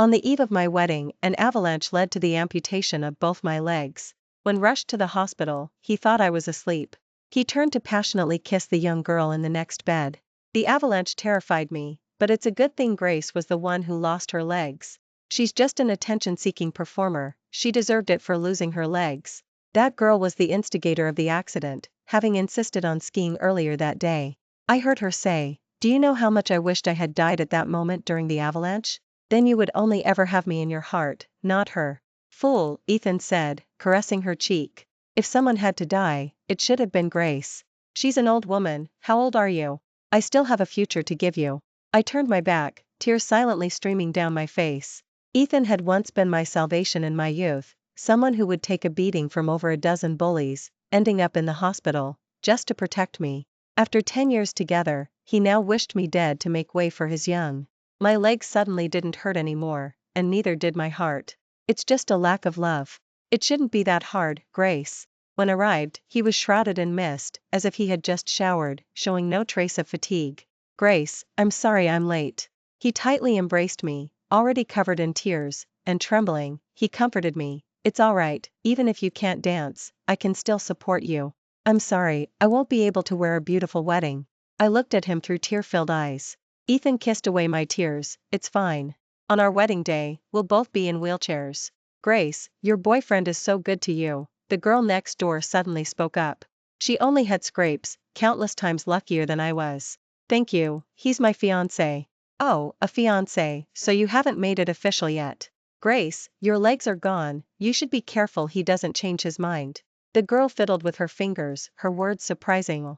On the eve of my wedding, an avalanche led to the amputation of both my legs. When rushed to the hospital, he thought I was asleep. He turned to passionately kiss the young girl in the next bed. The avalanche terrified me, but it's a good thing Grace was the one who lost her legs. She's just an attention-seeking performer, she deserved it for losing her legs. That girl was the instigator of the accident, having insisted on skiing earlier that day. I heard her say, "Do you know how much I wished I had died at that moment during the avalanche? Then you would only ever have me in your heart, not her." "Fool," Ethan said, caressing her cheek. "If someone had to die, it should have been Grace. She's an old woman, how old are you? I still have a future to give you." I turned my back, tears silently streaming down my face. Ethan had once been my salvation in my youth, someone who would take a beating from over a dozen bullies, ending up in the hospital, just to protect me. After 10 years together, he now wished me dead to make way for his young. My legs suddenly didn't hurt anymore, and neither did my heart. It's just a lack of love. It shouldn't be that hard, Grace. When arrived, he was shrouded in mist, as if he had just showered, showing no trace of fatigue. "Grace, I'm sorry I'm late." He tightly embraced me, already covered in tears, and trembling, he comforted me. "It's all right, even if you can't dance, I can still support you. I'm sorry, I won't be able to wear a beautiful wedding." I looked at him through tear-filled eyes. Ethan kissed away my tears. "It's fine. On our wedding day, we'll both be in wheelchairs." "Grace, your boyfriend is so good to you," the girl next door suddenly spoke up. She only had scrapes, countless times luckier than I was. "Thank you, he's my fiancé." "Oh, a fiancé, so you haven't made it official yet. Grace, your legs are gone, you should be careful he doesn't change his mind." The girl fiddled with her fingers, her words surprising.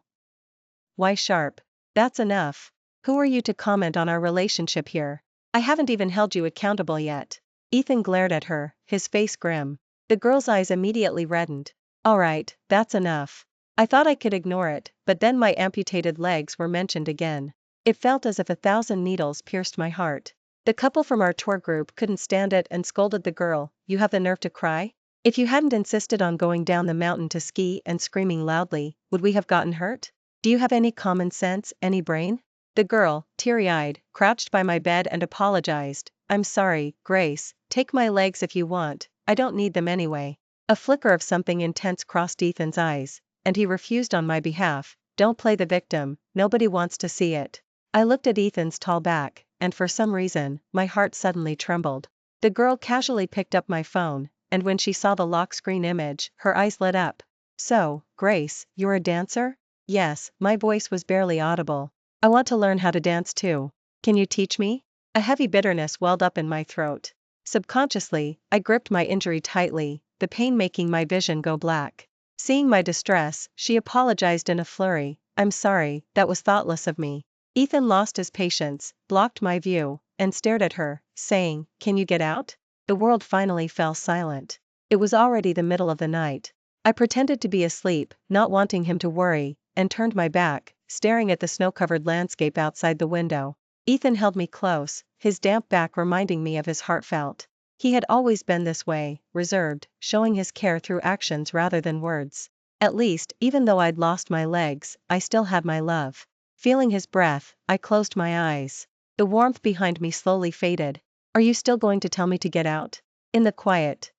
"Why sharp? That's enough. Who are you to comment on our relationship here? I haven't even held you accountable yet." Ethan glared at her, his face grim. The girl's eyes immediately reddened. "All right, that's enough. I thought I could ignore it, but then my amputated legs were mentioned again. It felt as if 1,000 needles pierced my heart." The couple from our tour group couldn't stand it and scolded the girl. "You have the nerve to cry? If you hadn't insisted on going down the mountain to ski and screaming loudly, would we have gotten hurt? Do you have any common sense, any brain?" The girl, teary-eyed, crouched by my bed and apologized. "I'm sorry, Grace, take my legs if you want, I don't need them anyway." A flicker of something intense crossed Ethan's eyes, and he refused on my behalf. "Don't play the victim, nobody wants to see it." I looked at Ethan's tall back, and for some reason, my heart suddenly trembled. The girl casually picked up my phone, and when she saw the lock screen image, her eyes lit up. "So, Grace, you're a dancer?" "Yes," my voice was barely audible. "I want to learn how to dance too. Can you teach me?" A heavy bitterness welled up in my throat. Subconsciously, I gripped my injury tightly, the pain making my vision go black. Seeing my distress, she apologized in a flurry. "I'm sorry, that was thoughtless of me." Ethan lost his patience, blocked my view, and stared at her, saying, "Can you get out?" The world finally fell silent. It was already the middle of the night. I pretended to be asleep, not wanting him to worry, and turned my back, staring at the snow-covered landscape outside the window. Ethan held me close, his damp back reminding me of his heartfelt. He had always been this way, reserved, showing his care through actions rather than words. At least, even though I'd lost my legs, I still had my love. Feeling his breath, I closed my eyes. The warmth behind me slowly faded. "Are you still going to tell me to get out?" In the quiet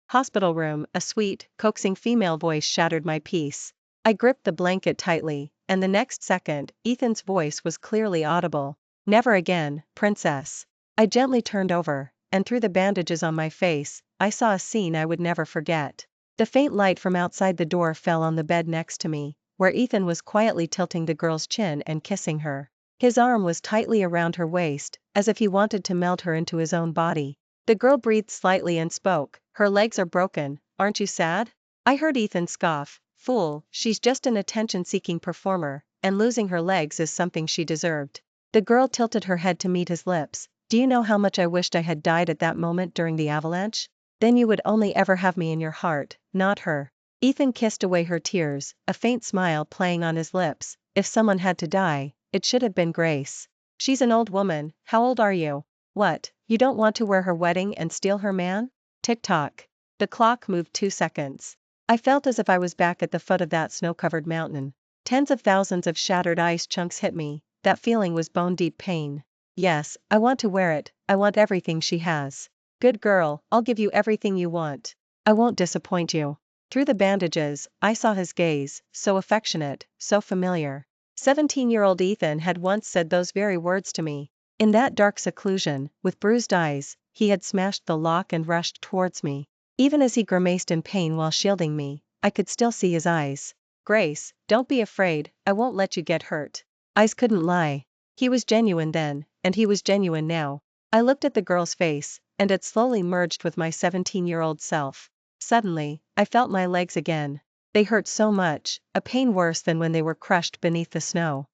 hospital room, a sweet, coaxing female voice shattered my peace. I gripped the blanket tightly, and the next second, Ethan's voice was clearly audible. "Never again, princess." I gently turned over, and through the bandages on my face, I saw a scene I would never forget. The faint light from outside the door fell on the bed next to me, where Ethan was quietly tilting the girl's chin and kissing her. His arm was tightly around her waist, as if he wanted to meld her into his own body. The girl breathed slightly and spoke. "Her legs are broken, aren't you sad?" I heard Ethan scoff. "Fool, she's just an attention-seeking performer, and losing her legs is something she deserved." The girl tilted her head to meet his lips. "Do you know how much I wished I had died at that moment during the avalanche? Then you would only ever have me in your heart, not her." Ethan kissed away her tears, a faint smile playing on his lips. "If someone had to die, it should have been Grace. She's an old woman, how old are you? What, you don't want to wear her wedding and steal her man?" Tick-tock. The clock moved 2 seconds. I felt as if I was back at the foot of that snow-covered mountain. Tens of thousands of shattered ice chunks hit me. That feeling was bone-deep pain. Yes, I want to wear it, I want everything she has. Good girl, I'll give you everything you want. I won't disappoint you. Through the bandages, I saw his gaze, so affectionate, so familiar. 17-year-old Ethan had once said those very words to me. In that dark seclusion, with bruised eyes, he had smashed the lock and rushed towards me. Even as he grimaced in pain while shielding me, I could still see his eyes. Grace, don't be afraid, I won't let you get hurt. Eyes couldn't lie. He was genuine then, and he was genuine now. I looked at the girl's face, and it slowly merged with my 17-year-old self. Suddenly, I felt my legs again. They hurt so much, a pain worse than when they were crushed beneath the snow.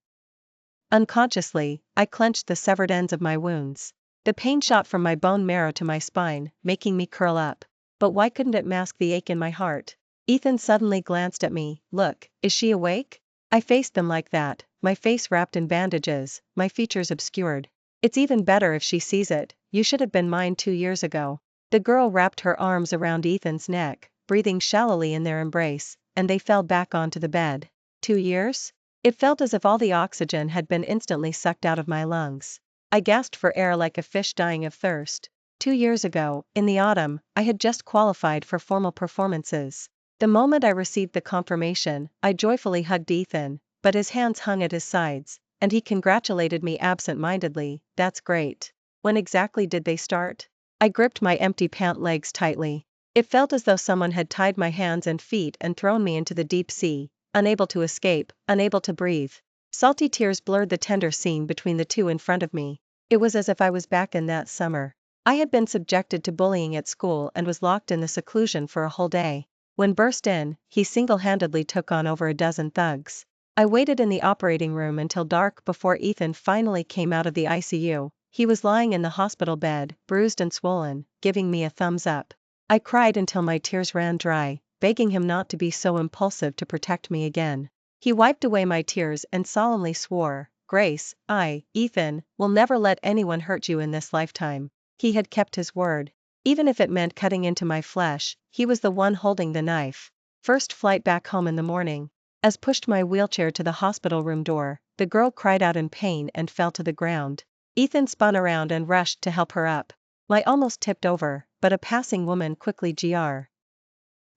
Unconsciously, I clenched the severed ends of my wounds. The pain shot from my bone marrow to my spine, making me curl up. But why couldn't it mask the ache in my heart? Ethan suddenly glanced at me. Look, is she awake? I faced them like that, my face wrapped in bandages, my features obscured. It's even better if she sees it, you should have been mine 2 years ago. The girl wrapped her arms around Ethan's neck, breathing shallowly in their embrace, and they fell back onto the bed. 2 years? It felt as if all the oxygen had been instantly sucked out of my lungs. I gasped for air like a fish dying of thirst. 2 years ago, in the autumn, I had just qualified for formal performances. The moment I received the confirmation, I joyfully hugged Ethan, but his hands hung at his sides, and he congratulated me absent-mindedly. That's great. When exactly did they start? I gripped my empty pant legs tightly. It felt as though someone had tied my hands and feet and thrown me into the deep sea, unable to escape, unable to breathe. Salty tears blurred the tender scene between the two in front of me. It was as if I was back in that summer. I had been subjected to bullying at school and was locked in the seclusion for a whole day. When burst in, he single-handedly took on over a dozen thugs. I waited in the operating room until dark before Ethan finally came out of the ICU. He was lying in the hospital bed, bruised and swollen, giving me a thumbs up. I cried until my tears ran dry, begging him not to be so impulsive to protect me again. He wiped away my tears and solemnly swore, Grace, Ethan, will never let anyone hurt you in this lifetime. He had kept his word. Even if it meant cutting into my flesh, he was the one holding the knife. First flight back home in the morning. As pushed my wheelchair to the hospital room door, the girl cried out in pain and fell to the ground. Ethan spun around and rushed to help her up. I almost tipped over, but a passing woman quickly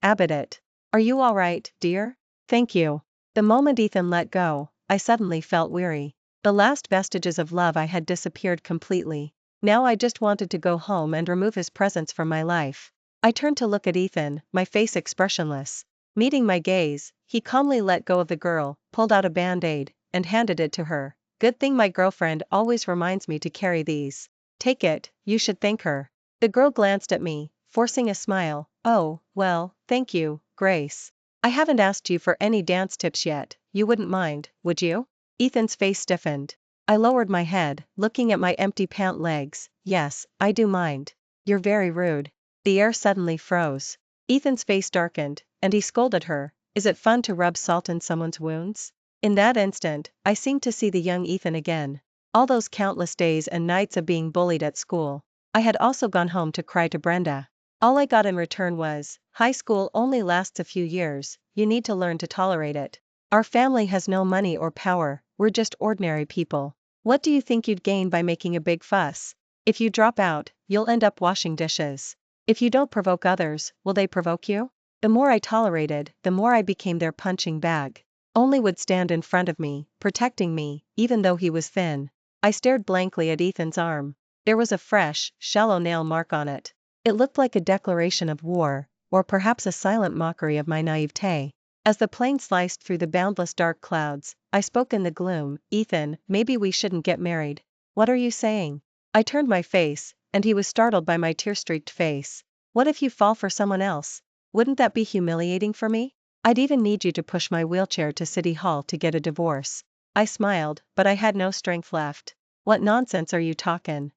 Abbott it. Are you all right, dear? Thank you. The moment Ethan let go, I suddenly felt weary. The last vestiges of love I had disappeared completely. Now I just wanted to go home and remove his presence from my life. I turned to look at Ethan, my face expressionless. Meeting my gaze, he calmly let go of the girl, pulled out a band-aid, and handed it to her. Good thing my girlfriend always reminds me to carry these. Take it, you should thank her. The girl glanced at me, forcing a smile. Oh, well, thank you, Grace. I haven't asked you for any dance tips yet, you wouldn't mind, would you? Ethan's face stiffened. I lowered my head, looking at my empty pant legs. Yes, I do mind. You're very rude. The air suddenly froze. Ethan's face darkened, and he scolded her. Is it fun to rub salt in someone's wounds? In that instant, I seemed to see the young Ethan again. All those countless days and nights of being bullied at school. I had also gone home to cry to Brenda. All I got in return was, high school only lasts a few years, you need to learn to tolerate it. Our family has no money or power, we're just ordinary people. What do you think you'd gain by making a big fuss? If you drop out, you'll end up washing dishes. If you don't provoke others, will they provoke you? The more I tolerated, the more I became their punching bag. Only would stand in front of me, protecting me, even though he was thin. I stared blankly at Ethan's arm. There was a fresh, shallow nail mark on it. It looked like a declaration of war, or perhaps a silent mockery of my naivete. As the plane sliced through the boundless dark clouds, I spoke in the gloom. Ethan, maybe we shouldn't get married. What are you saying? I turned my face, and he was startled by my tear-streaked face. What if you fall for someone else? Wouldn't that be humiliating for me? I'd even need you to push my wheelchair to City Hall to get a divorce. I smiled, but I had no strength left. What nonsense are you talking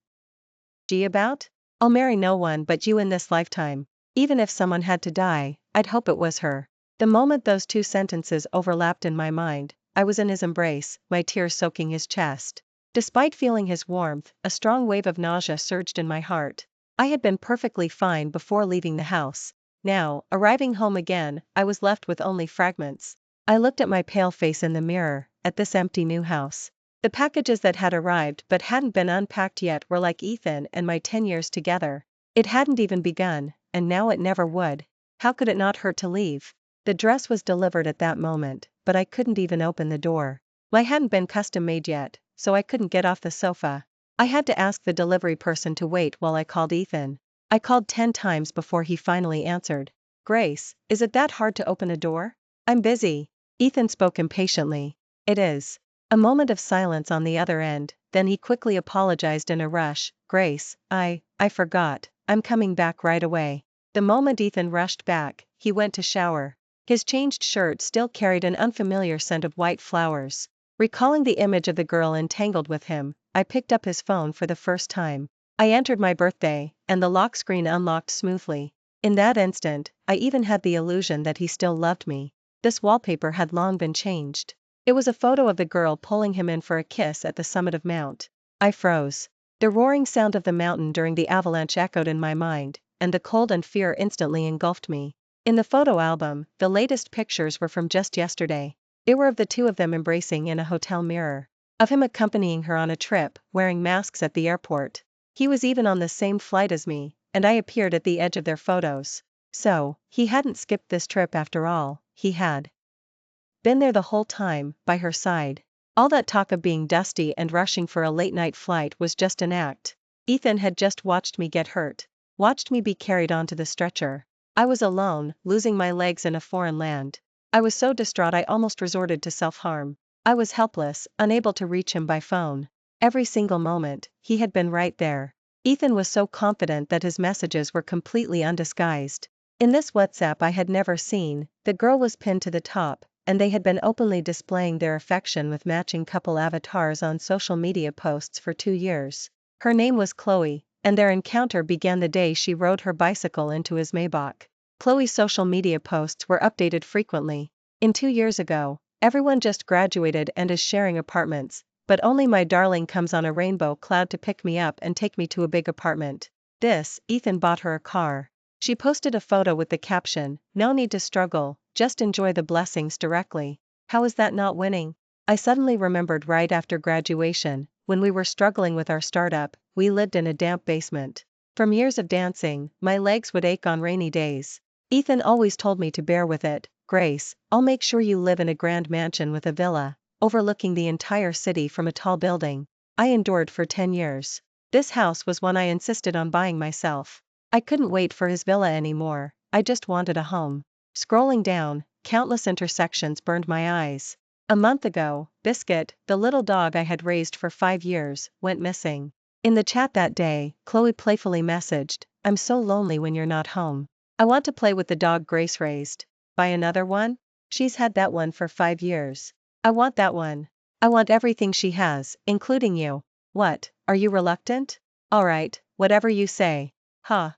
about? I'll marry no one but you in this lifetime. Even if someone had to die, I'd hope it was her. The moment those two sentences overlapped in my mind, I was in his embrace, my tears soaking his chest. Despite feeling his warmth, a strong wave of nausea surged in my heart. I had been perfectly fine before leaving the house. Now, arriving home again, I was left with only fragments. I looked at my pale face in the mirror, at this empty new house. The packages that had arrived but hadn't been unpacked yet were like Ethan and my 10 years together. It hadn't even begun, and now it never would. How could it not hurt to leave? The dress was delivered at that moment, but I couldn't even open the door. Mine hadn't been custom made yet, so I couldn't get off the sofa. I had to ask the delivery person to wait while I called Ethan. I called 10 times before he finally answered. Grace, is it that hard to open a door? I'm busy. Ethan spoke impatiently. It is. A moment of silence on the other end, then he quickly apologized in a rush. Grace, I forgot, I'm coming back right away. The moment Ethan rushed back, he went to shower. His changed shirt still carried an unfamiliar scent of white flowers. Recalling the image of the girl entangled with him, I picked up his phone for the first time. I entered my birthday, and the lock screen unlocked smoothly. In that instant, I even had the illusion that he still loved me. This wallpaper had long been changed. It was a photo of the girl pulling him in for a kiss at the summit of Mount. I froze. The roaring sound of the mountain during the avalanche echoed in my mind, and the cold and fear instantly engulfed me. In the photo album, the latest pictures were from just yesterday. They were of the two of them embracing in a hotel mirror, of him accompanying her on a trip, wearing masks at the airport. He was even on the same flight as me, and I appeared at the edge of their photos. So, he hadn't skipped this trip after all, he had been there the whole time, by her side. All that talk of being dusty and rushing for a late-night flight was just an act. Ethan had just watched me get hurt, watched me be carried onto the stretcher. I was alone, losing my legs in a foreign land. I was so distraught I almost resorted to self-harm. I was helpless, unable to reach him by phone. Every single moment, he had been right there. Ethan was so confident that his messages were completely undisguised. In this WhatsApp I had never seen, the girl was pinned to the top, and they had been openly displaying their affection with matching couple avatars on social media posts for 2 years. Her name was Chloe, and their encounter began the day she rode her bicycle into his Maybach. Chloe's social media posts were updated frequently. In 2 years ago, everyone just graduated and is sharing apartments, but only my darling comes on a rainbow cloud to pick me up and take me to a big apartment. Ethan bought her a car. She posted a photo with the caption, "No need to struggle, just enjoy the blessings directly." How is that not winning? I suddenly remembered right after graduation, when we were struggling with our startup, we lived in a damp basement. From years of dancing, my legs would ache on rainy days. Ethan always told me to bear with it. Grace, I'll make sure you live in a grand mansion with a villa, overlooking the entire city from a tall building. I endured for 10 years. This house was one I insisted on buying myself. I couldn't wait for his villa anymore, I just wanted a home. Scrolling down, countless intersections burned my eyes. A month ago, Biscuit, the little dog I had raised for 5 years, went missing. In the chat that day, Chloe playfully messaged, "I'm so lonely when you're not home. I want to play with the dog Grace raised." Buy another one? She's had that one for 5 years. I want that one. I want everything she has, including you. What, are you reluctant? Alright, whatever you say. Huh.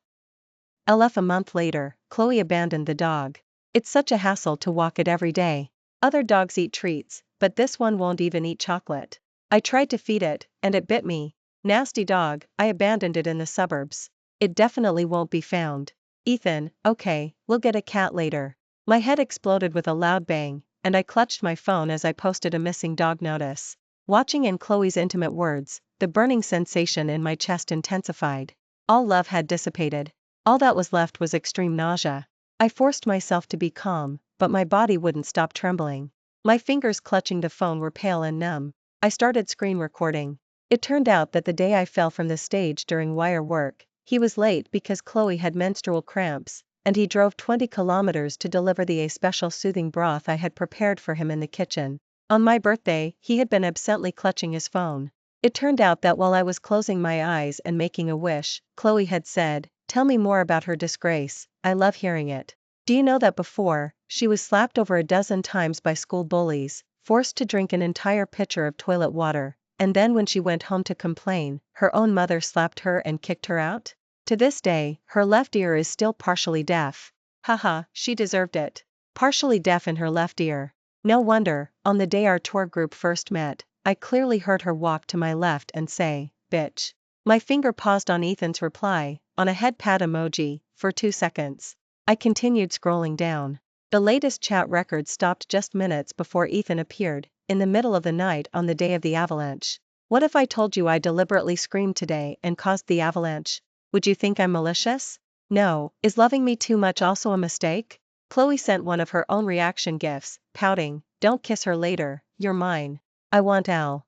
LF a month later, Chloe abandoned the dog. It's such a hassle to walk it every day. Other dogs eat treats, but this one won't even eat chocolate. I tried to feed it, and it bit me. Nasty dog, I abandoned it in the suburbs. It definitely won't be found. Ethan, okay, we'll get a cat later. My head exploded with a loud bang, and I clutched my phone as I posted a missing dog notice. Watching in Chloe's intimate words, the burning sensation in my chest intensified. All love had dissipated. All that was left was extreme nausea. I forced myself to be calm, but my body wouldn't stop trembling. My fingers clutching the phone were pale and numb. I started screen recording. It turned out that the day I fell from the stage during wire work, he was late because Chloe had menstrual cramps, and he drove 20 kilometers to deliver a special soothing broth I had prepared for him in the kitchen. On my birthday, he had been absently clutching his phone. It turned out that while I was closing my eyes and making a wish, Chloe had said, "Tell me more about her disgrace, I love hearing it. Do you know that before, she was slapped over a dozen times by school bullies, forced to drink an entire pitcher of toilet water, and then when she went home to complain, her own mother slapped her and kicked her out? To this day, her left ear is still partially deaf. Haha, she deserved it. Partially deaf in her left ear. No wonder, on the day our tour group first met, I clearly heard her walk to my left and say, 'Bitch.'" My finger paused on Ethan's reply, on a head pat emoji, for 2 seconds. I continued scrolling down. The latest chat record stopped just minutes before Ethan appeared. in the middle of the night on the day of the avalanche. What if I told you I deliberately screamed today and caused the avalanche? Would you think I'm malicious? No, is loving me too much also a mistake? Chloe sent one of her own reaction gifs, pouting, don't kiss her later, you're mine. I want L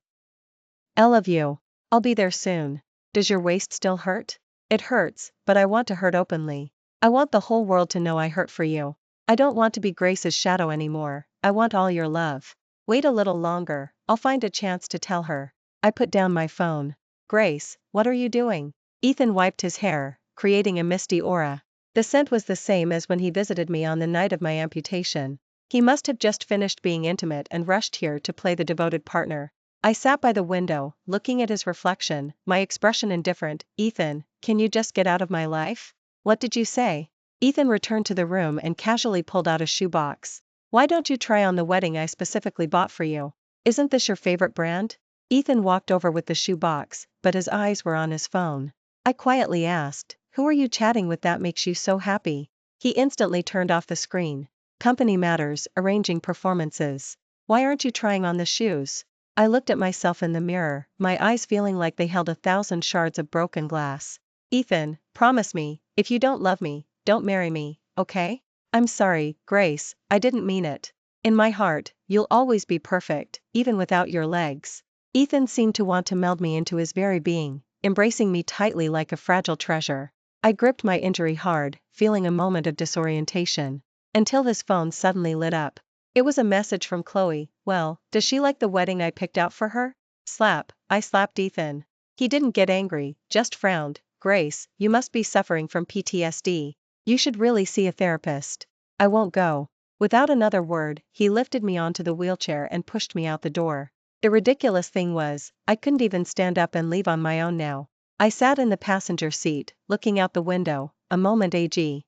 of you. I'll be there soon. Does your waist still hurt? It hurts, but I want to hurt openly. I want the whole world to know I hurt for you. I don't want to be Grace's shadow anymore, I want all your love. Wait a little longer, I'll find a chance to tell her. I put down my phone. Grace, what are you doing? Ethan wiped his hair, creating a misty aura. The scent was the same as when he visited me on the night of my amputation. He must have just finished being intimate and rushed here to play the devoted partner. I sat by the window, looking at his reflection, my expression indifferent. Ethan, can you just get out of my life? What did you say? Ethan returned to the room and casually pulled out a shoebox. Why don't you try on the wedding I specifically bought for you? Isn't this your favorite brand? Ethan walked over with the shoebox, but his eyes were on his phone. I quietly asked, who are you chatting with that makes you so happy? He instantly turned off the screen. Company matters, arranging performances. Why aren't you trying on the shoes? I looked at myself in the mirror, my eyes feeling like they held 1,000 shards of broken glass. Ethan, promise me, if you don't love me, don't marry me, okay? I'm sorry, Grace, I didn't mean it. In my heart, you'll always be perfect, even without your legs. Ethan seemed to want to meld me into his very being, embracing me tightly like a fragile treasure. I gripped my injury hard, feeling a moment of disorientation, until his phone suddenly lit up. It was a message from Chloe. Well, does she like the wedding I picked out for her? Slap, I slapped Ethan. He didn't get angry, just frowned. Grace, you must be suffering from PTSD. You should really see a therapist. I won't go. Without another word, he lifted me onto the wheelchair and pushed me out the door. The ridiculous thing was, I couldn't even stand up and leave on my own now. I sat in the passenger seat, looking out the window, a moment AG.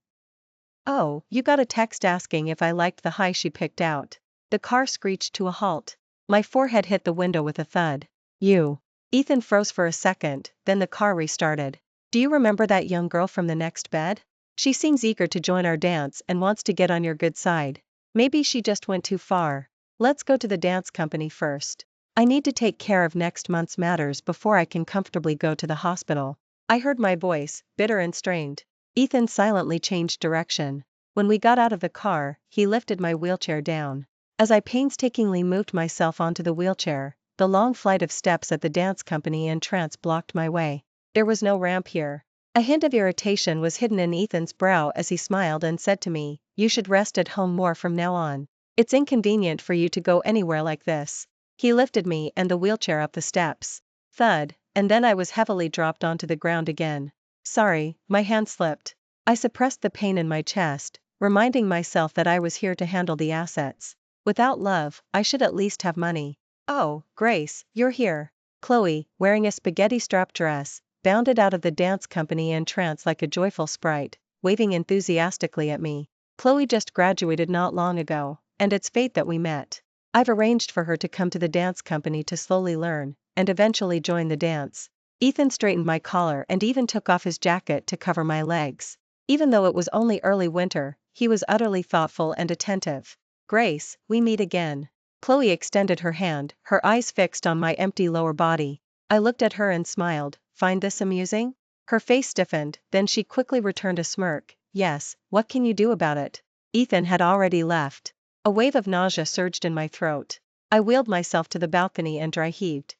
Oh, you got a text asking if I liked the high she picked out. The car screeched to a halt. My forehead hit the window with a thud. You. Ethan froze for a second, then the car restarted. Do you remember that young girl from the next bed? She seems eager to join our dance and wants to get on your good side. Maybe she just went too far. Let's go to the dance company first. I need to take care of next month's matters before I can comfortably go to the hospital. I heard my voice, bitter and strained. Ethan silently changed direction. When we got out of the car, he lifted my wheelchair down. As I painstakingly moved myself onto the wheelchair, the long flight of steps at the dance company entrance blocked my way. There was no ramp here. A hint of irritation was hidden in Ethan's brow as he smiled and said to me, you should rest at home more from now on. It's inconvenient for you to go anywhere like this. He lifted me and the wheelchair up the steps. Thud, and then I was heavily dropped onto the ground again. Sorry, my hand slipped. I suppressed the pain in my chest, reminding myself that I was here to handle the assets. Without love, I should at least have money. Oh, Grace, you're here. Chloe, wearing a spaghetti-strap dress, bounded out of the dance company entrance like a joyful sprite, waving enthusiastically at me. Chloe just graduated not long ago, and it's fate that we met. I've arranged for her to come to the dance company to slowly learn, and eventually join the dance. Ethan straightened my collar and even took off his jacket to cover my legs. Even though it was only early winter, he was utterly thoughtful and attentive. Grace, we meet again. Chloe extended her hand, her eyes fixed on my empty lower body. I looked at her and smiled. Find this amusing? Her face stiffened, then she quickly returned a smirk. Yes, what can you do about it? Ethan had already left. A wave of nausea surged in my throat. I wheeled myself to the balcony and dry heaved.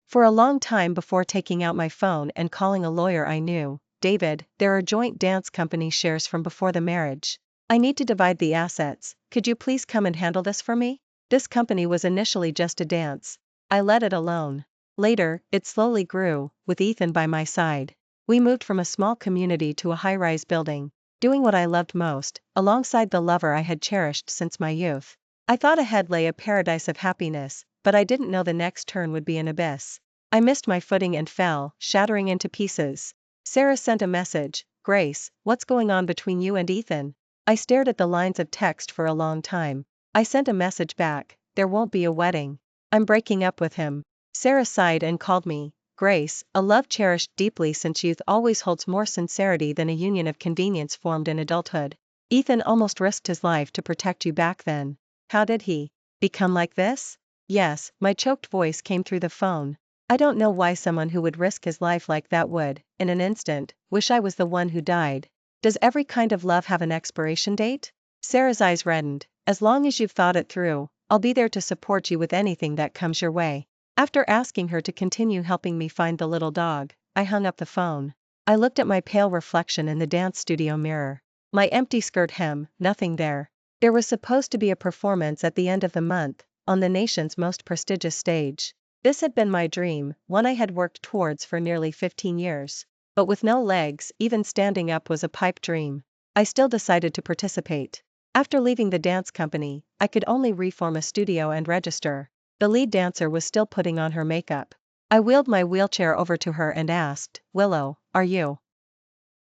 For a long time before taking out my phone and calling a lawyer I knew, David, there are joint dance company shares from before the marriage. I need to divide the assets, could you please come and handle this for me? This company was initially just a dance. I let it alone. Later, it slowly grew, with Ethan by my side. We moved from a small community to a high-rise building, doing what I loved most, alongside the lover I had cherished since my youth. I thought ahead lay a paradise of happiness, but I didn't know the next turn would be an abyss. I missed my footing and fell, shattering into pieces. Sarah sent a message, Grace, what's going on between you and Ethan? I stared at the lines of text for a long time. I sent a message back, there won't be a wedding. I'm breaking up with him. Sarah sighed and called me. Grace, a love cherished deeply since youth always holds more sincerity than a union of convenience formed in adulthood. Ethan almost risked his life to protect you back then. How did he become like this? Yes, my choked voice came through the phone. I don't know why someone who would risk his life like that would, in an instant, wish I was the one who died. Does every kind of love have an expiration date? Sarah's eyes reddened. As long as you've thought it through, I'll be there to support you with anything that comes your way. After asking her to continue helping me find the little dog, I hung up the phone. I looked at my pale reflection in the dance studio mirror. My empty skirt hem, nothing there. There was supposed to be a performance at the end of the month, on the nation's most prestigious stage. This had been my dream, one I had worked towards for nearly 15 years. But with no legs, even standing up was a pipe dream. I still decided to participate. After leaving the dance company, I could only reform a studio and register. The lead dancer was still putting on her makeup. I wheeled my wheelchair over to her and asked, "Willow, are you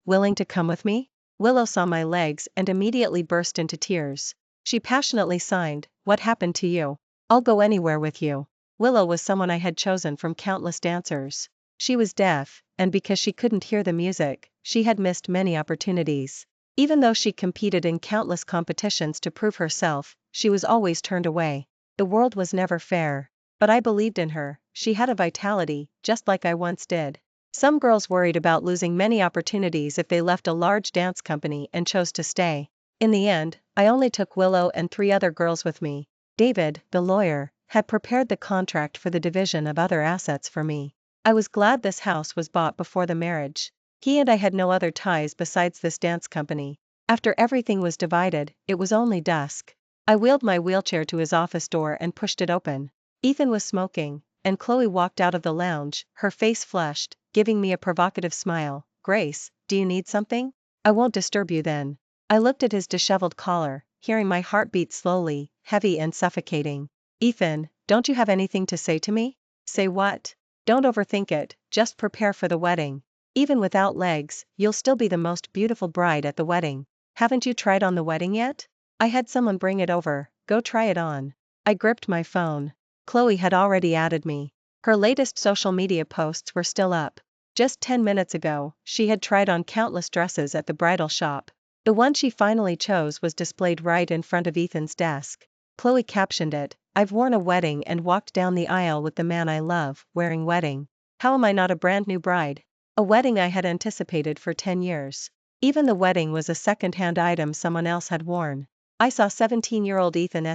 willing to come with me?" Willow saw my legs and immediately burst into tears. She passionately signed, "What happened to you? I'll go anywhere with you." Willow was someone I had chosen from countless dancers. She was deaf, and because she couldn't hear the music, she had missed many opportunities. Even though she competed in countless competitions to prove herself, she was always turned away. The world was never fair. But I believed in her. She had a vitality, just like I once did. Some girls worried about losing many opportunities if they left a large dance company and chose to stay. In the end, I only took Willow and 3 other girls with me. David, the lawyer, had prepared the contract for the division of other assets for me. I was glad this house was bought before the marriage. He and I had no other ties besides this dance company. After everything was divided, it was only dusk. I wheeled my wheelchair to his office door and pushed it open. Ethan was smoking, and Chloe walked out of the lounge, her face flushed, giving me a provocative smile. "Grace, do you need something? I won't disturb you then." I looked at his disheveled collar, hearing my heart beat slowly, heavy and suffocating. "Ethan, don't you have anything to say to me?" "Say what?" "Don't overthink it, just prepare for the wedding. Even without legs, you'll still be the most beautiful bride at the wedding. Haven't you tried on the wedding yet?" "I had someone bring it over, go try it on." I gripped my phone. Chloe had already added me. Her latest social media posts were still up. Just 10 minutes ago, she had tried on countless dresses at the bridal shop. The one she finally chose was displayed right in front of Ethan's desk. Chloe captioned it, "I've worn a wedding and walked down the aisle with the man I love, wearing wedding. How am I not a brand new bride?" A wedding I had anticipated for 10 years. Even the wedding was a second-hand item someone else had worn. I saw 17-year-old Ethan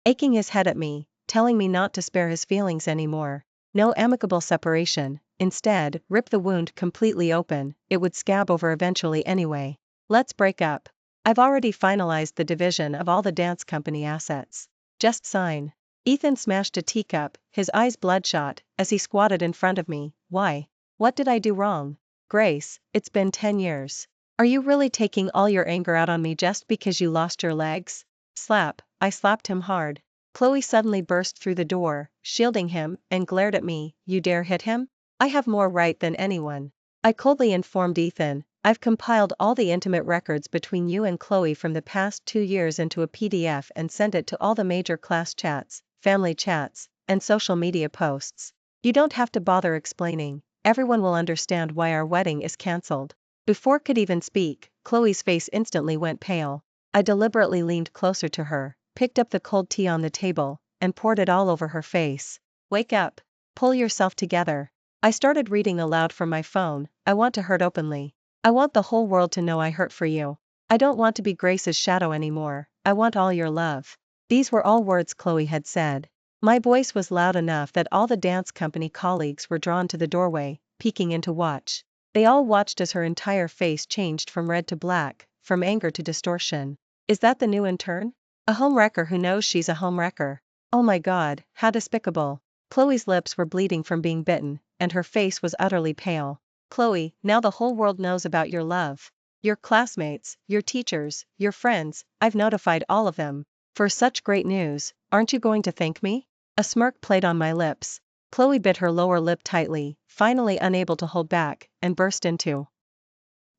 aching his head at me, telling me not to spare his feelings anymore. No amicable separation, instead, rip the wound completely open, it would scab over eventually anyway. Let's break up. I've already finalized the division of all the dance company assets. Just sign. Ethan smashed a teacup, his eyes bloodshot, as he squatted in front of me. "Why? What did I do wrong?" "Grace, it's been 10 years. Are you really taking all your anger out on me just because you lost your legs?" Slap, I slapped him hard. Chloe suddenly burst through the door, shielding him, and glared at me. "You dare hit him? I have more right than anyone." I coldly informed Ethan, "I've compiled all the intimate records between you and Chloe from the past 2 years into a PDF and sent it to all the major class chats, family chats, and social media posts. You don't have to bother explaining, everyone will understand why our wedding is cancelled." Before could even speak, Chloe's face instantly went pale. I deliberately leaned closer to her, picked up the cold tea on the table, and poured it all over her face. "Wake up. Pull yourself together." I started reading aloud from my phone. "I want to hurt openly. I want the whole world to know I hurt for you. I don't want to be Grace's shadow anymore. I want all your love." These were all words Chloe had said. My voice was loud enough that all the dance company colleagues were drawn to the doorway, peeking in to watch. They all watched as her entire face changed from red to black, from anger to distortion. Is that the new intern? A homewrecker who knows she's a homewrecker. Oh my God, how despicable. Chloe's lips were bleeding from being bitten, and her face was utterly pale. "Chloe, now the whole world knows about your love. Your classmates, your teachers, your friends, I've notified all of them. For such great news, aren't you going to thank me?" A smirk played on my lips. Chloe bit her lower lip tightly, finally unable to hold back, and burst into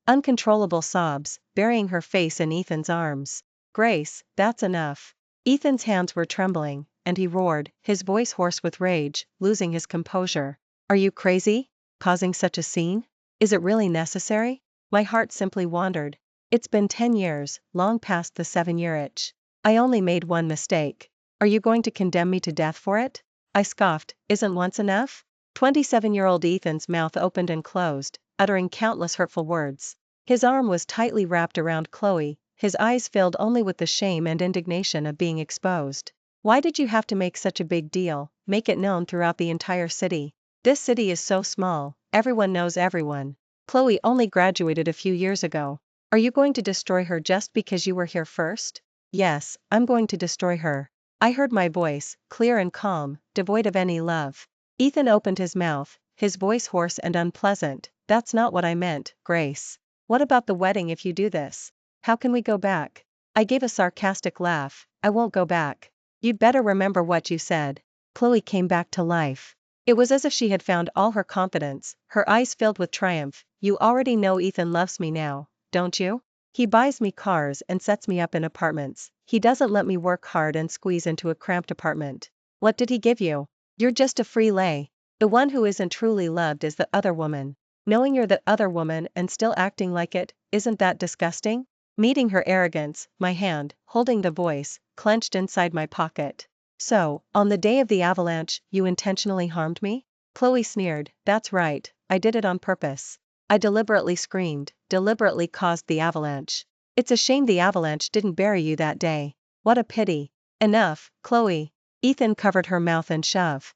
uncontrollable sobs, burying her face in Ethan's arms. "Grace, that's enough." Ethan's hands were trembling, and he roared, his voice hoarse with rage, losing his composure. "Are you crazy? Causing such a scene? Is it really necessary?" My heart simply wandered. It's been 10 years, long past the 7-year itch. I only made one mistake. Are you going to condemn me to death for it? I scoffed, isn't once enough? 27-year-old Ethan's mouth opened and closed, uttering countless hurtful words. His arm was tightly wrapped around Chloe, his eyes filled only with the shame and indignation of being exposed. Why did you have to make such a big deal, make it known throughout the entire city? This city is so small, everyone knows everyone. Chloe only graduated a few years ago. Are you going to destroy her just because you were here first? Yes, I'm going to destroy her. I heard my voice, clear and calm, devoid of any love. Ethan opened his mouth, his voice hoarse and unpleasant. That's not what I meant, Grace. What about the wedding if you do this? How can we go back? I gave a sarcastic laugh. I won't go back. You'd better remember what you said. Chloe came back to life. It was as if she had found all her confidence, her eyes filled with triumph. You already know Ethan loves me now, don't you? He buys me cars and sets me up in apartments. He doesn't let me work hard and squeeze into a cramped apartment. What did he give you? You're just a free lay. The one who isn't truly loved is the other woman. Knowing you're the other woman and still acting like it, isn't that disgusting? Meeting her arrogance, my hand, holding the voice, clenched inside my pocket. So, on the day of the avalanche, you intentionally harmed me? Chloe sneered, that's right, I did it on purpose. I deliberately screamed, deliberately caused the avalanche. It's a shame the avalanche didn't bury you that day. What a pity. Enough, Chloe. Ethan covered her mouth and shoved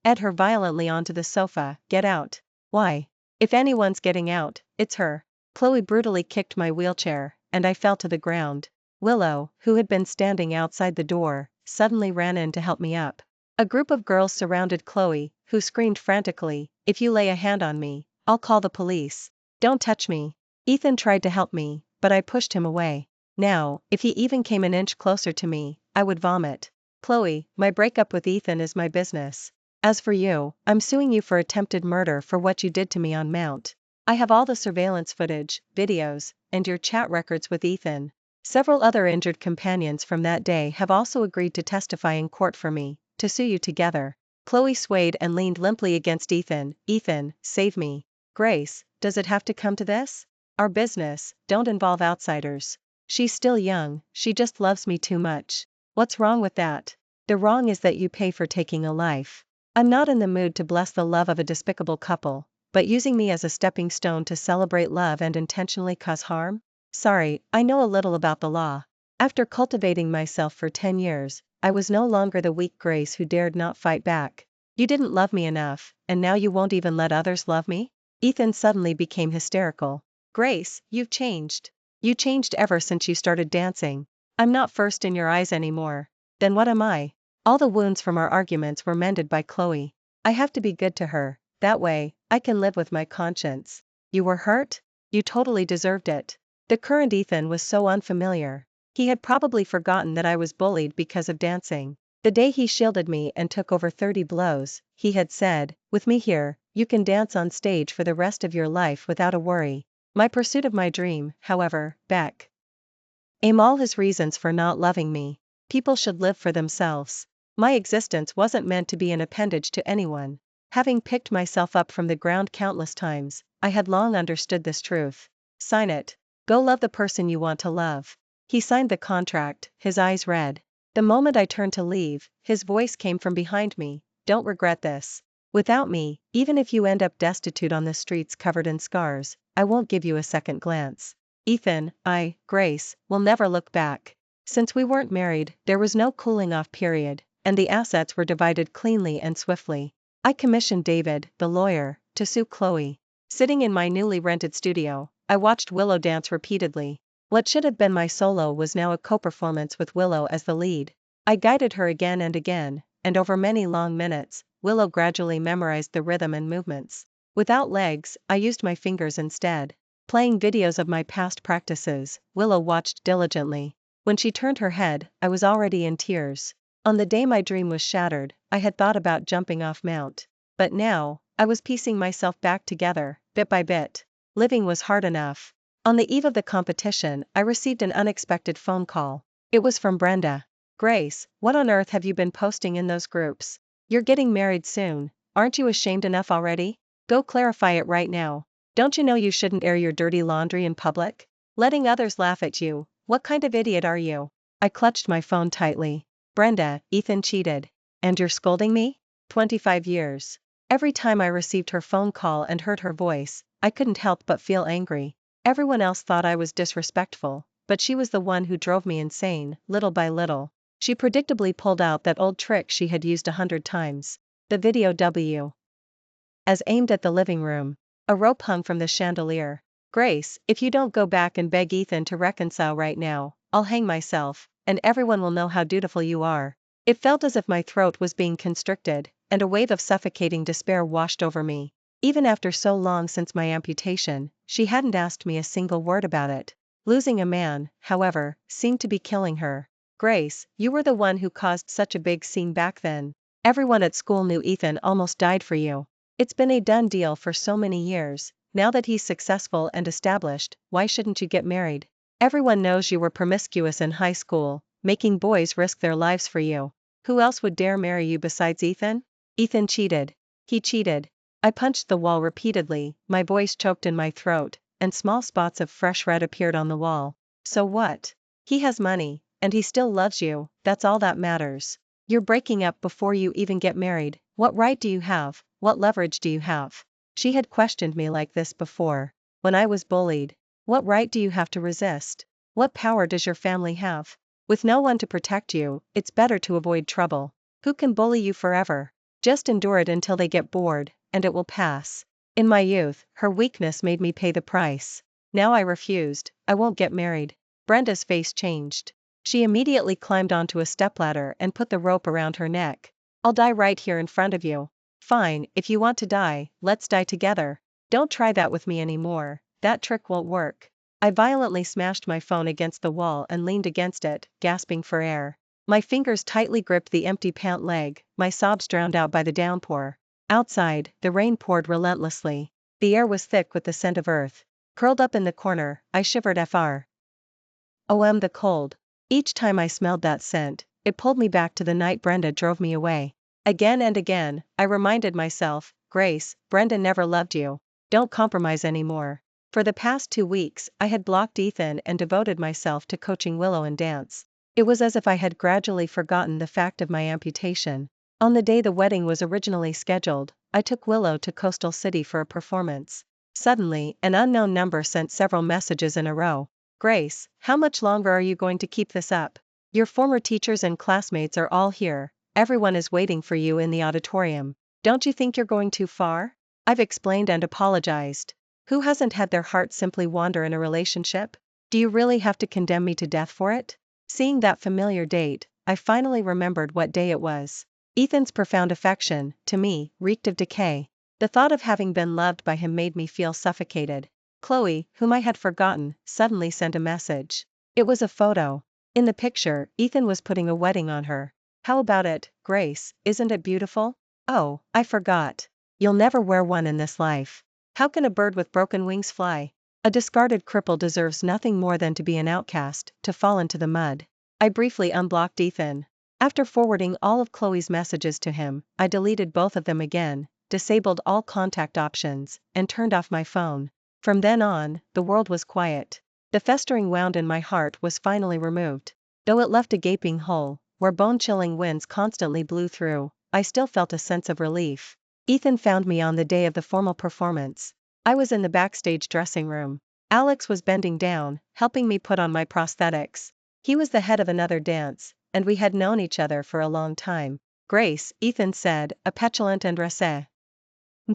her violently onto the sofa. Get out. Why? If anyone's getting out, it's her. Chloe brutally kicked my wheelchair, and I fell to the ground. Willow, who had been standing outside the door, suddenly ran in to help me up. A group of girls surrounded Chloe, who screamed frantically, if you lay a hand on me, I'll call the police. Don't touch me. Ethan tried to help me, but I pushed him away. Now, if he even came an inch closer to me, I would vomit. Chloe, my breakup with Ethan is my business. As for you, I'm suing you for attempted murder for what you did to me on Mount. I have all the surveillance footage, videos, and your chat records with Ethan. Several other injured companions from that day have also agreed to testify in court for me, to sue you together. Chloe swayed and leaned limply against Ethan. Ethan, save me. Grace, does it have to come to this? Our business, don't involve outsiders. She's still young, she just loves me too much. What's wrong with that? The wrong is that you pay for taking a life. I'm not in the mood to bless the love of a despicable couple, but using me as a stepping stone to celebrate love and intentionally cause harm? Sorry, I know a little about the law. After cultivating myself for 10 years, I was no longer the weak Grace who dared not fight back. You didn't love me enough, and now you won't even let others love me? Ethan suddenly became hysterical. Grace, you've changed. You changed ever since you started dancing. I'm not first in your eyes anymore. Then what am I? All the wounds from our arguments were mended by Chloe. I have to be good to her, that way, I can live with my conscience. You were hurt? You totally deserved it. The current Ethan was so unfamiliar. He had probably forgotten that I was bullied because of dancing. The day he shielded me and took over 30 blows, he had said, with me here, you can dance on stage for the rest of your life without a worry. My pursuit of my dream, however, Beck. All his reasons for not loving me. People should live for themselves. My existence wasn't meant to be an appendage to anyone. Having picked myself up from the ground countless times, I had long understood this truth. Sign it. Go love the person you want to love. He signed the contract, his eyes red. The moment I turned to leave, his voice came from behind me. Don't regret this. Without me, even if you end up destitute on the streets covered in scars, I won't give you a second glance. Ethan, Grace, will never look back. Since we weren't married, there was no cooling off period, and the assets were divided cleanly and swiftly. I commissioned David, the lawyer, to sue Chloe. Sitting in my newly rented studio, I watched Willow dance repeatedly. What should have been my solo was now a co-performance with Willow as the lead. I guided her again, and over many long minutes, Willow gradually memorized the rhythm and movements. Without legs, I used my fingers instead. Playing videos of my past practices, Willow watched diligently. When she turned her head, I was already in tears. On the day my dream was shattered, I had thought about jumping off Mount. But now, I was piecing myself back together, bit by bit. Living was hard enough. On the eve of the competition, I received an unexpected phone call. It was from Brenda. Grace, what on earth have you been posting in those groups? You're getting married soon, aren't you ashamed enough already? Go clarify it right now. Don't you know you shouldn't air your dirty laundry in public? Letting others laugh at you, what kind of idiot are you? I clutched my phone tightly. Brenda, Ethan cheated. And you're scolding me? 25 years. Every time I received her phone call and heard her voice, I couldn't help but feel angry. Everyone else thought I was disrespectful, but she was the one who drove me insane, little by little. She predictably pulled out that old trick she had used 100 times. The video as aimed at the living room. A rope hung from the chandelier. Grace, if you don't go back and beg Ethan to reconcile right now, I'll hang myself, and everyone will know how dutiful you are. It felt as if my throat was being constricted, and a wave of suffocating despair washed over me. Even after so long since my amputation, she hadn't asked me a single word about it. Losing a man, however, seemed to be killing her. Grace, you were the one who caused such a big scene back then. Everyone at school knew Ethan almost died for you. It's been a done deal for so many years. Now that he's successful and established, why shouldn't you get married? Everyone knows you were promiscuous in high school, making boys risk their lives for you. Who else would dare marry you besides Ethan? Ethan cheated. He cheated. I punched the wall repeatedly, my voice choked in my throat, and small spots of fresh red appeared on the wall. So what? He has money, and he still loves you, that's all that matters. You're breaking up before you even get married. What right do you have? What leverage do you have? She had questioned me like this before. When I was bullied. What right do you have to resist? What power does your family have? With no one to protect you, it's better to avoid trouble. Who can bully you forever? Just endure it until they get bored, and it will pass. In my youth, her weakness made me pay the price. Now I refused. I won't get married. Brenda's face changed. She immediately climbed onto a stepladder and put the rope around her neck. I'll die right here in front of you. Fine, if you want to die, let's die together. Don't try that with me anymore, that trick won't work. I violently smashed my phone against the wall and leaned against it, gasping for air. My fingers tightly gripped the empty pant leg, my sobs drowned out by the downpour. Outside, the rain poured relentlessly. The air was thick with the scent of earth. Curled up in the corner, I shivered fr. The cold. Each time I smelled that scent, it pulled me back to the night Brenda drove me away. Again and again, I reminded myself, Grace, Brenda never loved you. Don't compromise anymore. For the past 2 weeks, I had blocked Ethan and devoted myself to coaching Willow and dance. It was as if I had gradually forgotten the fact of my amputation. On the day the wedding was originally scheduled, I took Willow to Coastal City for a performance. Suddenly, an unknown number sent several messages in a row. Grace, how much longer are you going to keep this up? Your former teachers and classmates are all here. Everyone is waiting for you in the auditorium. Don't you think you're going too far? I've explained and apologized. Who hasn't had their heart simply wander in a relationship? Do you really have to condemn me to death for it? Seeing that familiar date, I finally remembered what day it was. Ethan's profound affection, to me, reeked of decay. The thought of having been loved by him made me feel suffocated. Chloe, whom I had forgotten, suddenly sent a message. It was a photo. In the picture, Ethan was putting a wedding on her. How about it, Grace, isn't it beautiful? Oh, I forgot. You'll never wear one in this life. How can a bird with broken wings fly? A discarded cripple deserves nothing more than to be an outcast, to fall into the mud. I briefly unblocked Ethan. After forwarding all of Chloe's messages to him, I deleted both of them again, disabled all contact options, and turned off my phone. From then on, the world was quiet. The festering wound in my heart was finally removed. Though it left a gaping hole, where bone-chilling winds constantly blew through, I still felt a sense of relief. Ethan found me on the day of the formal performance. I was in the backstage dressing room. Alex was bending down, helping me put on my prosthetics. He was the head of another dance, and we had known each other for a long time. Grace, Ethan said, a petulant and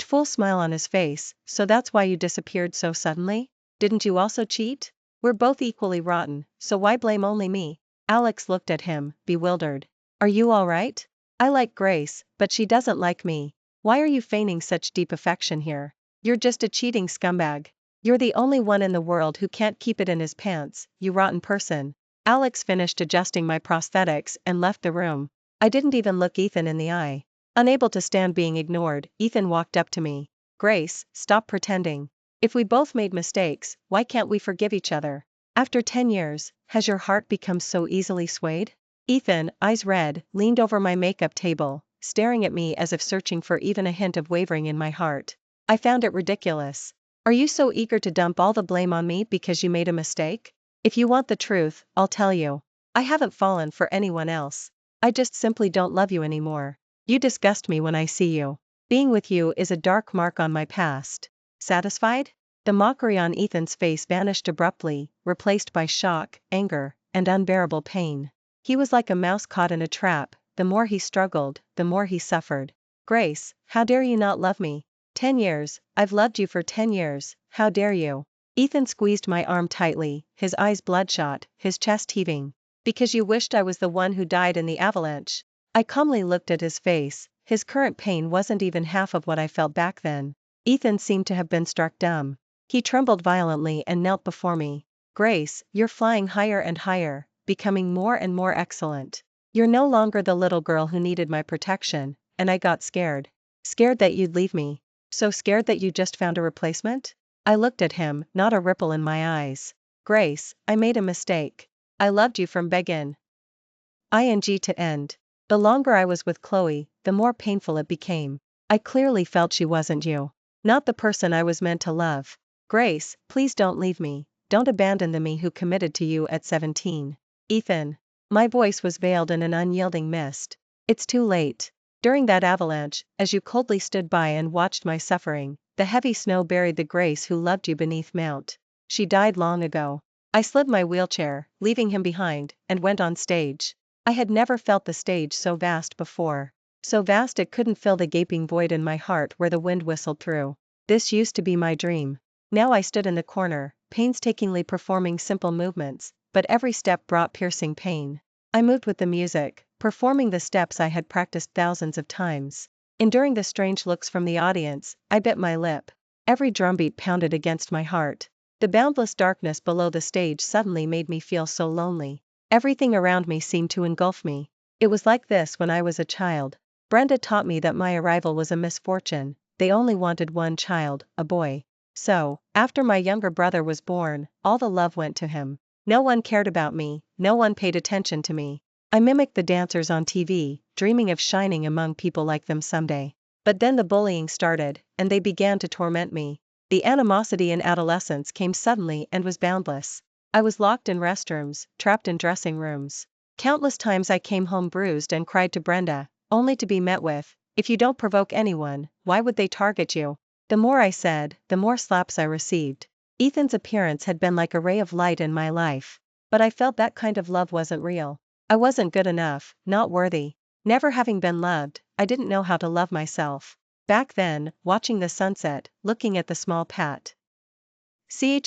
full smile on his face, so that's why you disappeared so suddenly? Didn't you also cheat? We're both equally rotten, so why blame only me? Alex looked at him, bewildered. Are you all right? I like Grace, but she doesn't like me. Why are you feigning such deep affection here? You're just a cheating scumbag. You're the only one in the world who can't keep it in his pants, you rotten person. Alex finished adjusting my prosthetics and left the room. I didn't even look Ethan in the eye. Unable to stand being ignored, Ethan walked up to me. Grace, stop pretending. If we both made mistakes, why can't we forgive each other? After 10 years, has your heart become so easily swayed? Ethan, eyes red, leaned over my makeup table, staring at me as if searching for even a hint of wavering in my heart. I found it ridiculous. Are you so eager to dump all the blame on me because you made a mistake? If you want the truth, I'll tell you. I haven't fallen for anyone else. I just simply don't love you anymore. You disgust me when I see you. Being with you is a dark mark on my past. Satisfied? The mockery on Ethan's face vanished abruptly, replaced by shock, anger, and unbearable pain. He was like a mouse caught in a trap. The more he struggled, the more he suffered. Grace, how dare you not love me? 10 years, I've loved you for 10 years, how dare you? Ethan squeezed my arm tightly, his eyes bloodshot, his chest heaving. Because you wished I was the one who died in the avalanche. I calmly looked at his face. His current pain wasn't even half of what I felt back then. Ethan seemed to have been struck dumb. He trembled violently and knelt before me. Grace, you're flying higher and higher, becoming more and more excellent. You're no longer the little girl who needed my protection, and I got scared. Scared that you'd leave me. So scared that you just found a replacement? I looked at him, not a ripple in my eyes. Grace, I made a mistake. I loved you from begin. Ing to end. The longer I was with Chloe, the more painful it became. I clearly felt she wasn't you. Not the person I was meant to love. Grace, please don't leave me. Don't abandon the me who committed to you at 17. Ethan. My voice was veiled in an unyielding mist. It's too late. During that avalanche, as you coldly stood by and watched my suffering, the heavy snow buried the Grace who loved you beneath Mount. She died long ago. I slid my wheelchair, leaving him behind, and went on stage. I had never felt the stage so vast before. So vast it couldn't fill the gaping void in my heart where the wind whistled through. This used to be my dream. Now I stood in the corner, painstakingly performing simple movements, but every step brought piercing pain. I moved with the music, performing the steps I had practiced thousands of times. Enduring the strange looks from the audience, I bit my lip. Every drumbeat pounded against my heart. The boundless darkness below the stage suddenly made me feel so lonely. Everything around me seemed to engulf me. It was like this when I was a child. Brenda taught me that my arrival was a misfortune. They only wanted one child, a boy. So, after my younger brother was born, all the love went to him. No one cared about me, no one paid attention to me. I mimicked the dancers on TV, dreaming of shining among people like them someday. But then the bullying started, and they began to torment me. The animosity in adolescence came suddenly and was boundless. I was locked in restrooms, trapped in dressing rooms. Countless times I came home bruised and cried to Brenda, only to be met with, "If you don't provoke anyone, why would they target you?" The more I said, the more slaps I received. Ethan's appearance had been like a ray of light in my life. But I felt that kind of love wasn't real. I wasn't good enough, not worthy. Never having been loved, I didn't know how to love myself. Back then, watching the sunset, looking at the small patch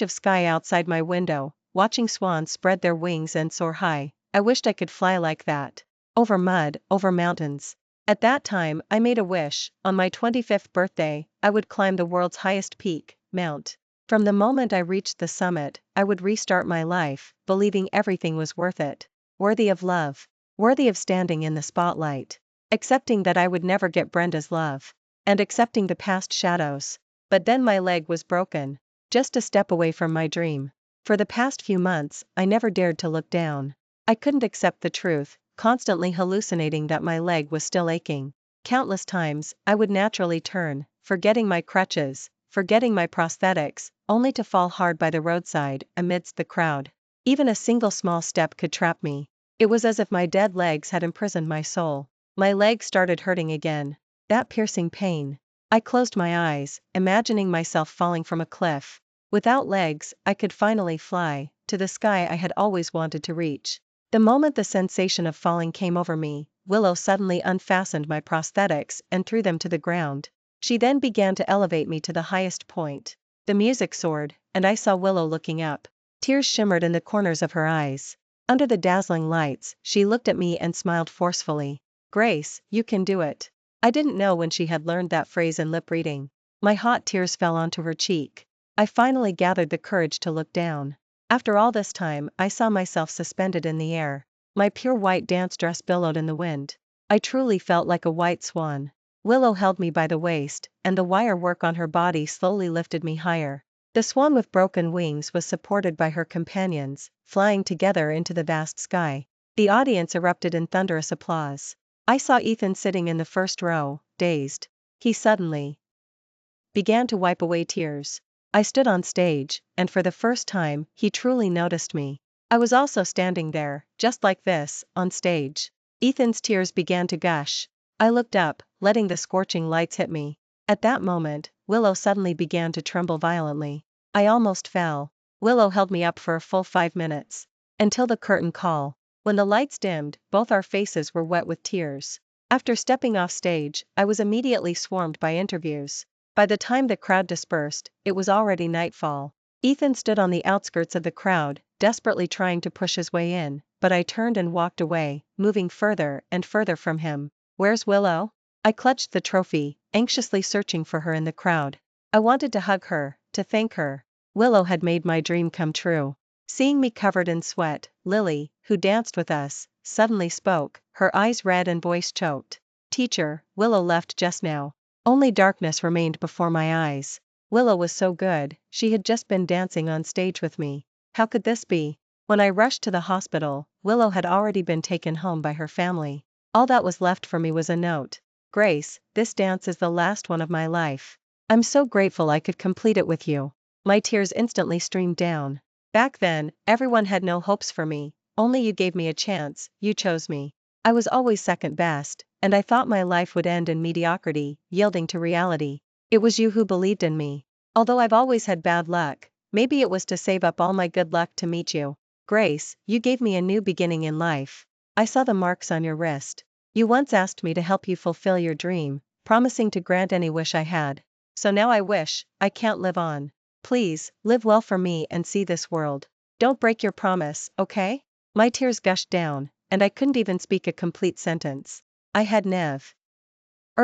of sky outside my window, watching swans spread their wings and soar high, I wished I could fly like that. Over mud, over mountains. At that time, I made a wish. On my 25th birthday, I would climb the world's highest peak, Mount. From the moment I reached the summit, I would restart my life, believing everything was worth it. Worthy of love. Worthy of standing in the spotlight. Accepting that I would never get Brenda's love. And accepting the past shadows. But then my leg was broken. Just a step away from my dream. For the past few months, I never dared to look down. I couldn't accept the truth, constantly hallucinating that my leg was still aching. Countless times, I would naturally turn, forgetting my crutches, forgetting my prosthetics, only to fall hard by the roadside, amidst the crowd. Even a single small step could trap me. It was as if my dead legs had imprisoned my soul. My leg started hurting again. That piercing pain. I closed my eyes, imagining myself falling from a cliff. Without legs, I could finally fly, to the sky I had always wanted to reach. The moment the sensation of falling came over me, Willow suddenly unfastened my prosthetics and threw them to the ground. She then began to elevate me to the highest point. The music soared, and I saw Willow looking up. Tears shimmered in the corners of her eyes. Under the dazzling lights, she looked at me and smiled forcefully. "Grace, you can do it." I didn't know when she had learned that phrase in lip reading. My hot tears fell onto her cheek. I finally gathered the courage to look down. After all this time, I saw myself suspended in the air. My pure white dance dress billowed in the wind. I truly felt like a white swan. Willow held me by the waist, and the wire work on her body slowly lifted me higher. The swan with broken wings was supported by her companions, flying together into the vast sky. The audience erupted in thunderous applause. I saw Ethan sitting in the first row, dazed. He suddenly began to wipe away tears. I stood on stage, and for the first time, he truly noticed me. I was also standing there, just like this, on stage. Ethan's tears began to gush. I looked up, letting the scorching lights hit me. At that moment, Willow suddenly began to tremble violently. I almost fell. Willow held me up for a full 5 minutes. Until the curtain call. When the lights dimmed, both our faces were wet with tears. After stepping off stage, I was immediately swarmed by interviews. By the time the crowd dispersed, it was already nightfall. Ethan stood on the outskirts of the crowd, desperately trying to push his way in, but I turned and walked away, moving further and further from him. Where's Willow? I clutched the trophy, anxiously searching for her in the crowd. I wanted to hug her, to thank her. Willow had made my dream come true. Seeing me covered in sweat, Lily, who danced with us, suddenly spoke, her eyes red and voice choked. Teacher, Willow left just now. Only darkness remained before my eyes. Willow was so good, she had just been dancing on stage with me. How could this be? When I rushed to the hospital, Willow had already been taken home by her family. All that was left for me was a note. Grace, this dance is the last one of my life. I'm so grateful I could complete it with you. My tears instantly streamed down. Back then, everyone had no hopes for me, only you gave me a chance, you chose me. I was always second best, and I thought my life would end in mediocrity, yielding to reality. It was you who believed in me. Although I've always had bad luck, maybe it was to save up all my good luck to meet you. Grace, you gave me a new beginning in life. I saw the marks on your wrist. You once asked me to help you fulfill your dream, promising to grant any wish I had. So now I wish, I can't live on. Please, live well for me and see this world. Don't break your promise, okay? My tears gushed down, and I couldn't even speak a complete sentence. I had never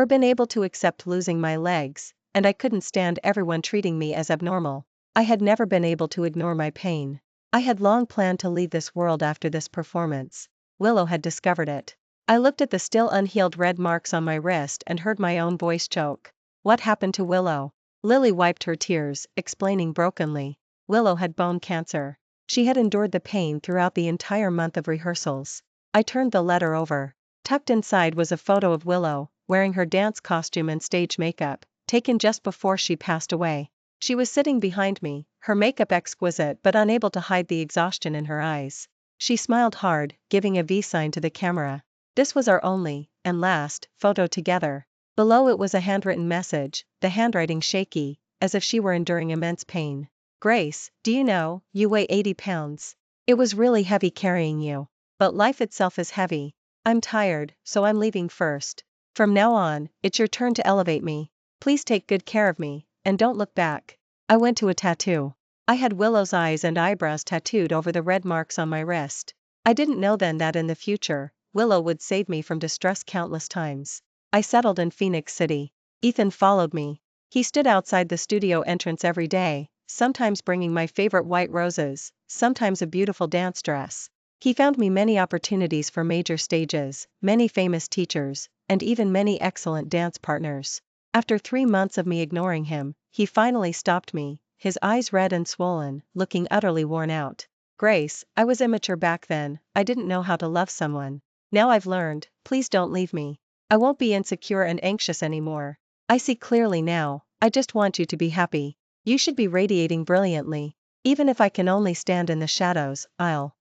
been able to accept losing my legs, and I couldn't stand everyone treating me as abnormal. I had never been able to ignore my pain. I had long planned to leave this world after this performance. Willow had discovered it. I looked at the still unhealed red marks on my wrist and heard my own voice choke. What happened to Willow? Lily wiped her tears, explaining brokenly. Willow had bone cancer. She had endured the pain throughout the entire month of rehearsals. I turned the letter over. Tucked inside was a photo of Willow, wearing her dance costume and stage makeup, taken just before she passed away. She was sitting behind me, her makeup exquisite but unable to hide the exhaustion in her eyes. She smiled hard, giving a V sign to the camera. This was our only, and last, photo together. Below it was a handwritten message, the handwriting shaky, as if she were enduring immense pain. Grace, do you know, you weigh 80 pounds. It was really heavy carrying you. But life itself is heavy. I'm tired, so I'm leaving first. From now on, it's your turn to elevate me. Please take good care of me, and don't look back. I went to a tattoo. I had Willow's eyes and eyebrows tattooed over the red marks on my wrist. I didn't know then that in the future, Willow would save me from distress countless times. I settled in Phoenix City. Ethan followed me. He stood outside the studio entrance every day, sometimes bringing my favorite white roses, sometimes a beautiful dance dress. He found me many opportunities for major stages, many famous teachers, and even many excellent dance partners. After 3 months of me ignoring him, he finally stopped me, his eyes red and swollen, looking utterly worn out. Grace, I was immature back then, I didn't know how to love someone. Now I've learned, please don't leave me. I won't be insecure and anxious anymore. I see clearly now, I just want you to be happy. You should be radiating brilliantly. Even if I can only stand in the shadows, I'll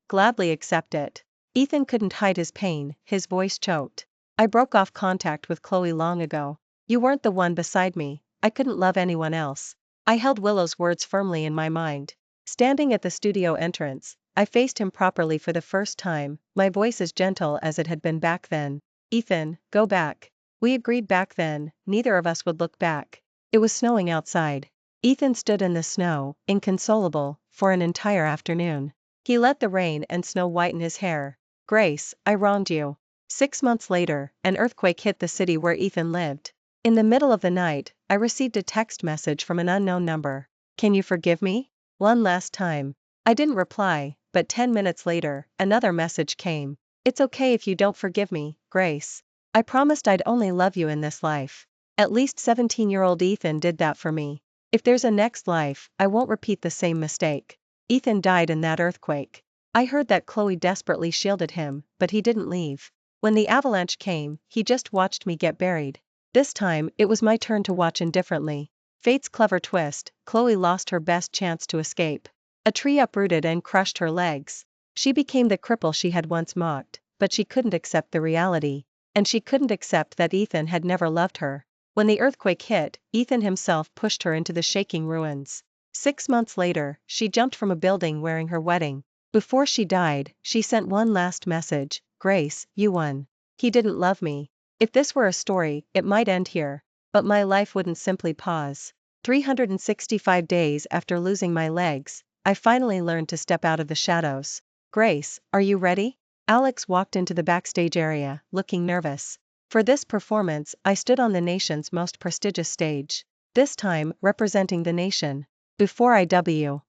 gladly accept it. Ethan couldn't hide his pain, his voice choked. I broke off contact with Chloe long ago. You weren't the one beside me, I couldn't love anyone else. I held Willow's words firmly in my mind. Standing at the studio entrance, I faced him properly for the first time, my voice as gentle as it had been back then. Ethan, go back. We agreed back then, neither of us would look back. It was snowing outside. Ethan stood in the snow, inconsolable, for an entire afternoon. He let the rain and snow whiten his hair. Grace, I wronged you. 6 months later, an earthquake hit the city where Ethan lived. In the middle of the night, I received a text message from an unknown number. Can you forgive me? One last time. I didn't reply, but 10 minutes later, another message came. It's okay if you don't forgive me, Grace. I promised I'd only love you in this life. At least 17-year-old Ethan did that for me. If there's a next life, I won't repeat the same mistake. Ethan died in that earthquake. I heard that Chloe desperately shielded him, but he didn't leave. When the avalanche came, he just watched me get buried. This time, it was my turn to watch indifferently. Fate's clever twist, Chloe lost her best chance to escape. A tree uprooted and crushed her legs. She became the cripple she had once mocked. but she couldn't accept the reality. And she couldn't accept that Ethan had never loved her. When the earthquake hit, Ethan himself pushed her into the shaking ruins. 6 months later, she jumped from a building wearing her wedding. Before she died, she sent one last message: Grace, you won. He didn't love me. If this were a story, it might end here. But my life wouldn't simply pause. 365 days after losing my legs, I finally learned to step out of the shadows. Grace, are you ready? Alex walked into the backstage area, looking nervous. For this performance, I stood on the nation's most prestigious stage. This time, representing the nation. Before IW.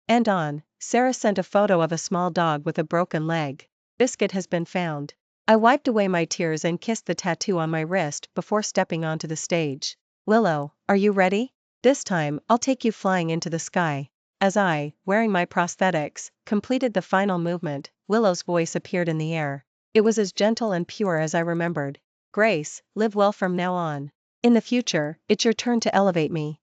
And on, Sarah sent a photo of a small dog with a broken leg. Biscuit has been found. I wiped away my tears and kissed the tattoo on my wrist before stepping onto the stage. Willow, are you ready? This time, I'll take you flying into the sky. As I, wearing my prosthetics, completed the final movement, Willow's voice appeared in the air. It was as gentle and pure as I remembered. Grace, live well from now on. In the future, it's your turn to elevate me.